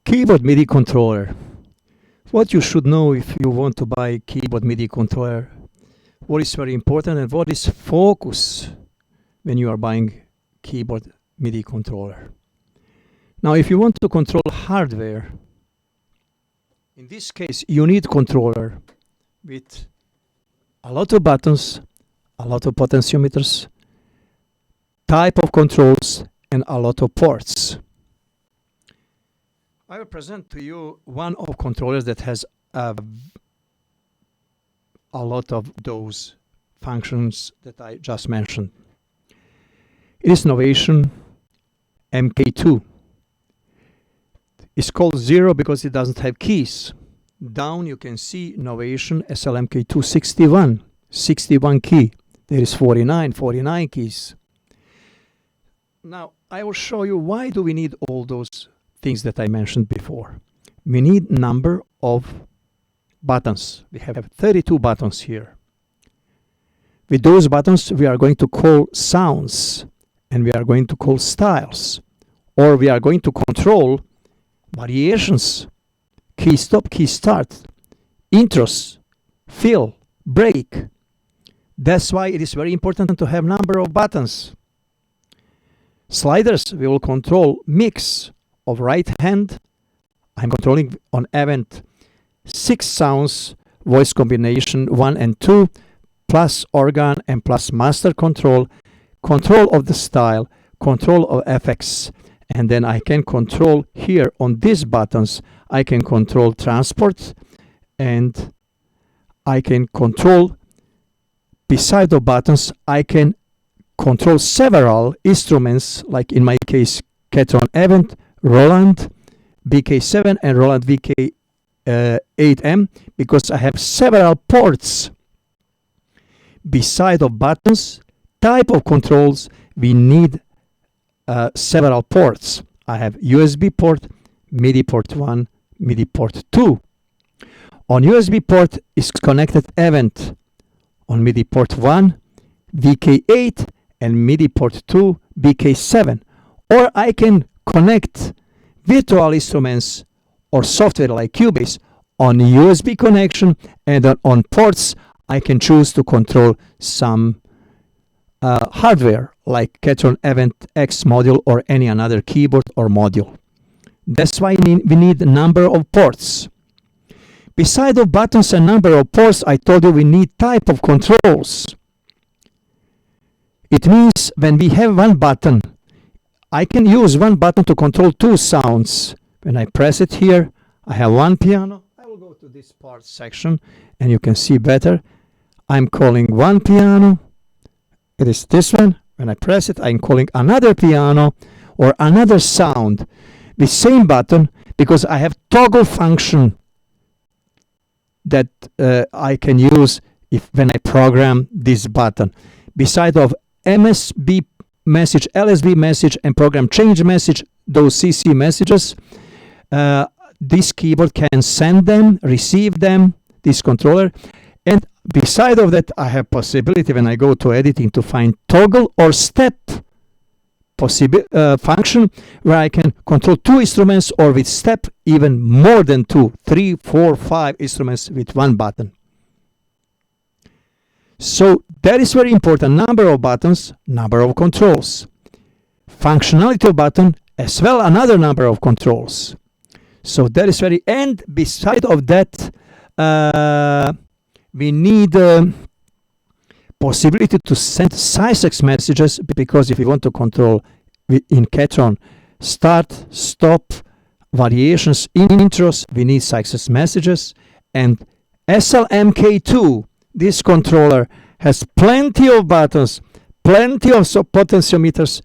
Keyboard MIDI controller. What you should know if you want to buy keyboard MIDI controller. What is very important and what is focus when you are buying keyboard MIDI controller. Now, if you want to control hardware, in this case, you need controller with a lot of buttons, a lot of potentiometers, type of controls, and a lot of ports. I will present to you one of controllers that has a lot of those functions that I just mentioned. It is Novation MK2. It's called 0 because it doesn't have keys. Down you can see Novation SLMK2 61 key. There is 49 keys. Now I will show you why do we need all those things that I mentioned before. We need number of buttons. We have 32 buttons here. With those buttons we are going to call sounds, and we are going to call styles, or we are going to control variations, key stop, key start, intros, fill, break. That's why it is very important to have number of buttons. Sliders, we will control mix of right hand. I'm controlling on event 6 sounds, voice combination 1 and 2, plus organ and plus master control, control of the style, control of FX, and then I can control here on these buttons, I can control transport, and I can control, beside the buttons, I can control several instruments, like in my case, Ketron Event, Roland BK7 and Roland VK8M, because I have several ports. Beside of buttons, type of controls, we need several ports. I have USB port, MIDI port 1, MIDI port 2. On USB port is connected event. On MIDI port 1, VK8, and MIDI port 2, VK7. Or I can connect virtual instruments or software like Cubase on USB connection, and on ports I can choose to control some hardware like Ketron Event X module or any another keyboard or module. That's why we need a number of ports. Beside of buttons and number of ports, I told you we need type of controls. It means when we have one button, I can use one button to control 2 sounds. When I press it here, I have one piano. I will go to this part section and you can see better. I'm calling one piano. It is this one. When I press it, I'm calling another piano or another sound. The same button, because I have toggle function that I can use when I program this button. Beside of MSB message, LSB message, and program change message, those CC messages, this keyboard can send them, receive them, this controller. And beside of that, I have possibility when I go to editing to find toggle or step function where I can control 2 instruments, or with step even more than 2, 3, 4, 5 instruments with one button. So that is very important. Number of buttons, number of controls. Functionality of button as well, another number of controls. So that is very, and beside of that, we need possibility to send SysX messages, because if you want to control in Ketron start, stop, variations, intros, we need SysX messages. And SLMK2, this controller has plenty of buttons, plenty of potentiometers,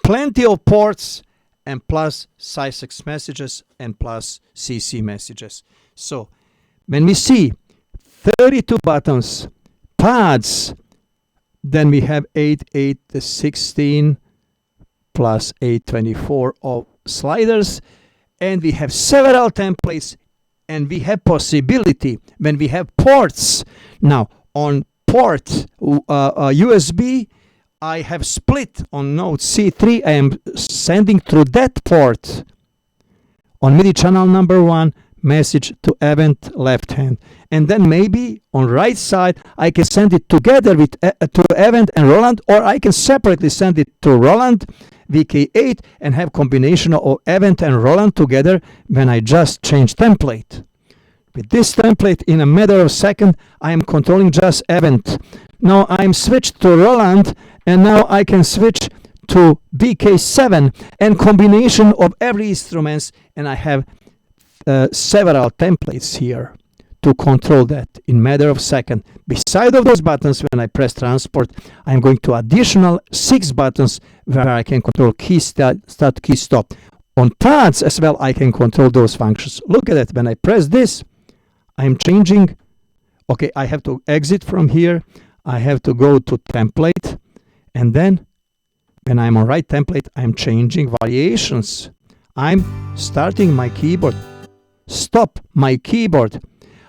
plenty of ports, and plus SysX messages and plus CC messages. So when we see 32 buttons, pads, then we have 8, 16 plus 8, 24 of sliders, and we have several templates, and we have possibility when we have ports. Now on port USB, I have split on node C3. I am sending through that port on MIDI channel number 1, message to event left hand, and then maybe on right side I can send it together with to event and Roland, or I can separately send it to Roland VK8 and have combination of event and Roland together when I just change template. With this template, in a matter of second, I am controlling just event. Now I'm switched to Roland, and now I can switch to VK7 and combination of every instruments, and I have several templates here to control that in matter of second. Beside of those buttons, when I press transport, I'm going to additional 6 buttons where I can control key start, key stop. On pads as well, I can control those functions. Look at it. When I press this, I'm changing. Okay, I have to exit from here. I have to go to template, and then when I'm on right template, I'm changing variations. I'm starting my keyboard, stop my keyboard.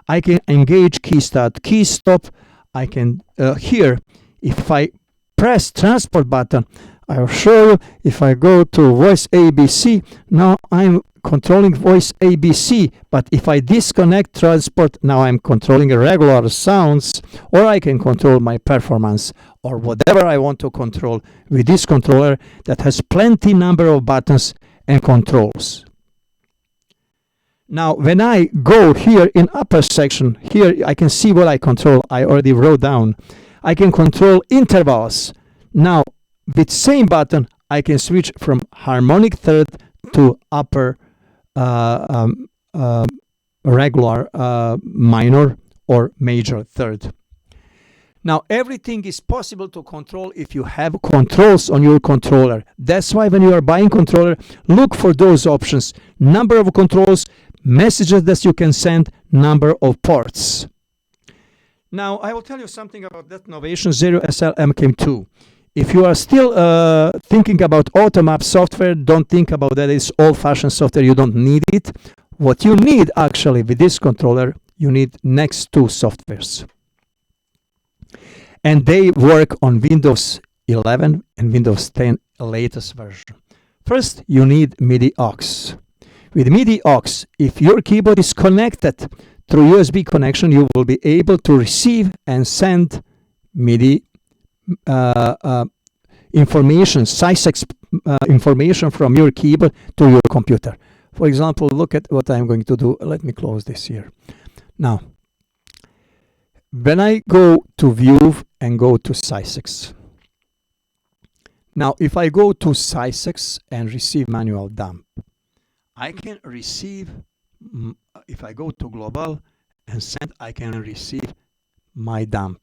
I can engage key start, key stop. I can here, if I press transport button, I'll show you. If I go to voice ABC, now I'm controlling voice ABC, but if I disconnect transport, now I'm controlling regular sounds, or I can control my performance or whatever I want to control with this controller that has plenty number of buttons and controls. Now when I go here in upper section, here I can see what I control. I already wrote down. I can control intervals. Now with same button I can switch from harmonic third to upper regular minor or major third. Now everything is possible to control if you have controls on your controller. That's why when you are buying controller, look for those options: number of controls, messages that you can send, number of ports. Now I will tell you something about that Novation Zero SL MKM2. If you are still thinking about automap software, don't think about that. It's old-fashioned software. You don't need it. What you need actually with this controller, you need next 2 softwares. And they work on Windows 11 and Windows 10 latest version. First, you need MIDI aux. With MIDI aux, if your keyboard is connected through USB connection, you will be able to receive and send MIDI information, size information from your keyboard to your computer. For example, look at what I'm going to do. Let me close this here. Now, when I go to view and go to size. Now, if I go to size and receive manual dump, I can receive, if I go to global and send, I can receive my dump.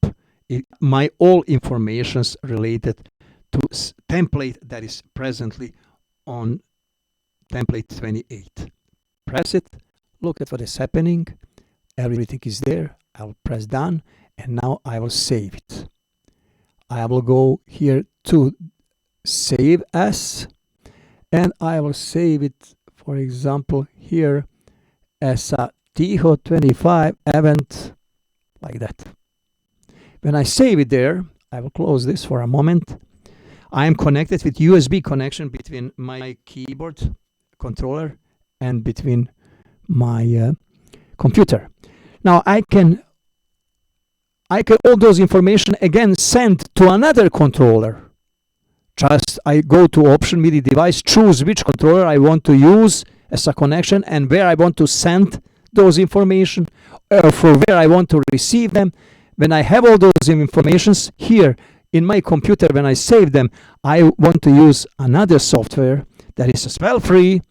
My all informations related to template that is presently on template 28. Press it, look at what is happening, everything is there. I'll press done, and now I will save it. I will go here to save as, and I will save it, for example, here as a Tiho 25 event, like that. When I save it there, I will close this for a moment. I am connected with USB connection between my keyboard controller and between my computer. Now I can all those information again send to another controller. Just I go to option MIDI device, choose which controller I want to use as a connection and where I want to send those information, or for where I want to receive them. When I have all those informations here in my computer, when I save them, I want to use another software that is as well free,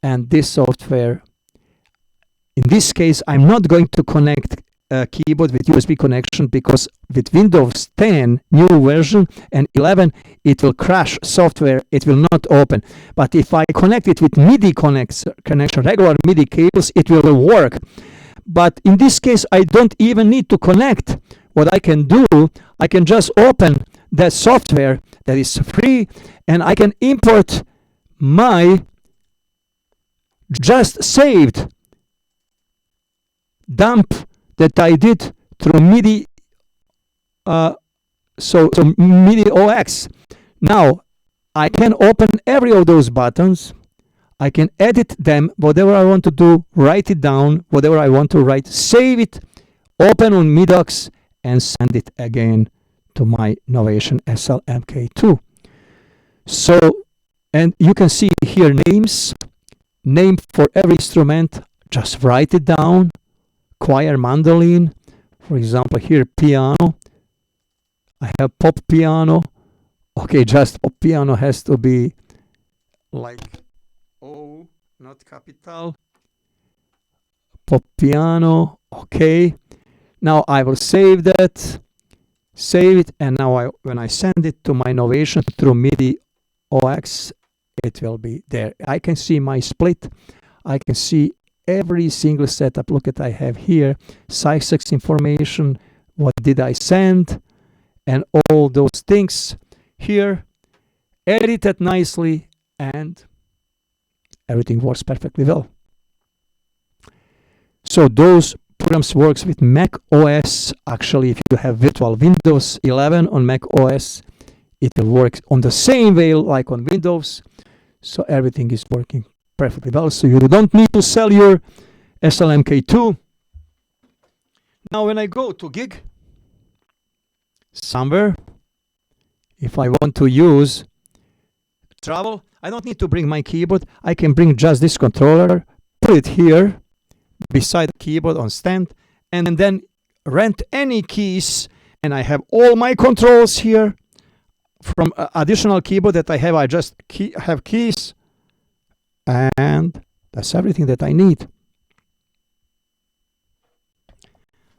and this software, in this case, I'm not going to connect a keyboard with USB connection, because with Windows 10 new version and 11, it will crash software, it will not open. But if I connect it with MIDI connection, regular MIDI cables, it will work. But in this case, I don't even need to connect. What I can do, I can just open that software that is free, and I can import my just saved dump that I did through MIDI, so MIDI OX. Now I can open every of those buttons. I can edit them, whatever I want to do, write it down, whatever I want to write, save it, open on MIDI and send it again to my Novation SLMK2. So, and you can see here names, name for every instrument, just write it down. Choir mandolin, for example, here piano. I have pop piano. Okay, just pop piano has to be like O, not capital. Pop piano, okay. Now I will save that, save it, and now when I send it to my Novation through MIDI OX, it will be there. I can see my split. I can see every single setup. Look at I have here SysX information, what did I send, and all those things here, edited nicely, and everything works perfectly well. So those programs works with Mac OS. Actually, if you have virtual Windows 11 on Mac OS, it will work on the same way like on Windows. So everything is working perfectly well. So you don't need to sell your SLMK2. Now when I go to gig somewhere, if I want to use travel, I don't need to bring my keyboard. I can bring just this controller, put it here beside the keyboard on stand, and then rent any keys, and I have all my controls here. From additional keyboard that I have, I just have keys, and that's everything that I need.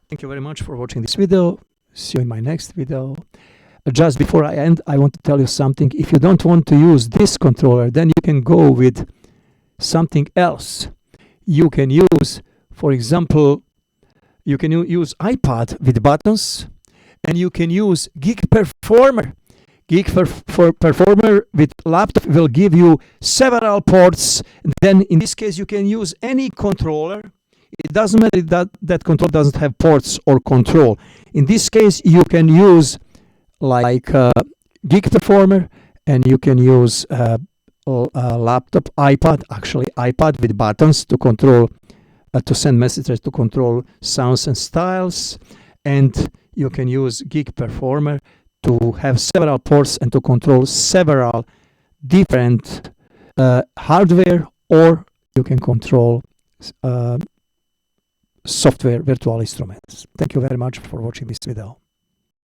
Thank you very much for watching this video. See you in my next video. Just before I end, I want to tell you something. If you don't want to use this controller, then you can go with something else. You can use, for example, you can use iPad with buttons, and you can use Gig Performer. Gig Performer with laptop will give you several ports. Then in this case, you can use any controller. It doesn't matter that that control doesn't have ports or control. In this case, you can use like Gig Performer, and you can use laptop, iPad, actually iPad with buttons to control, to send messages, to control sounds and styles. And you can use Gig Performer to have several ports and to control several different hardware, or you can control software virtual instruments. Thank you very much for watching this video.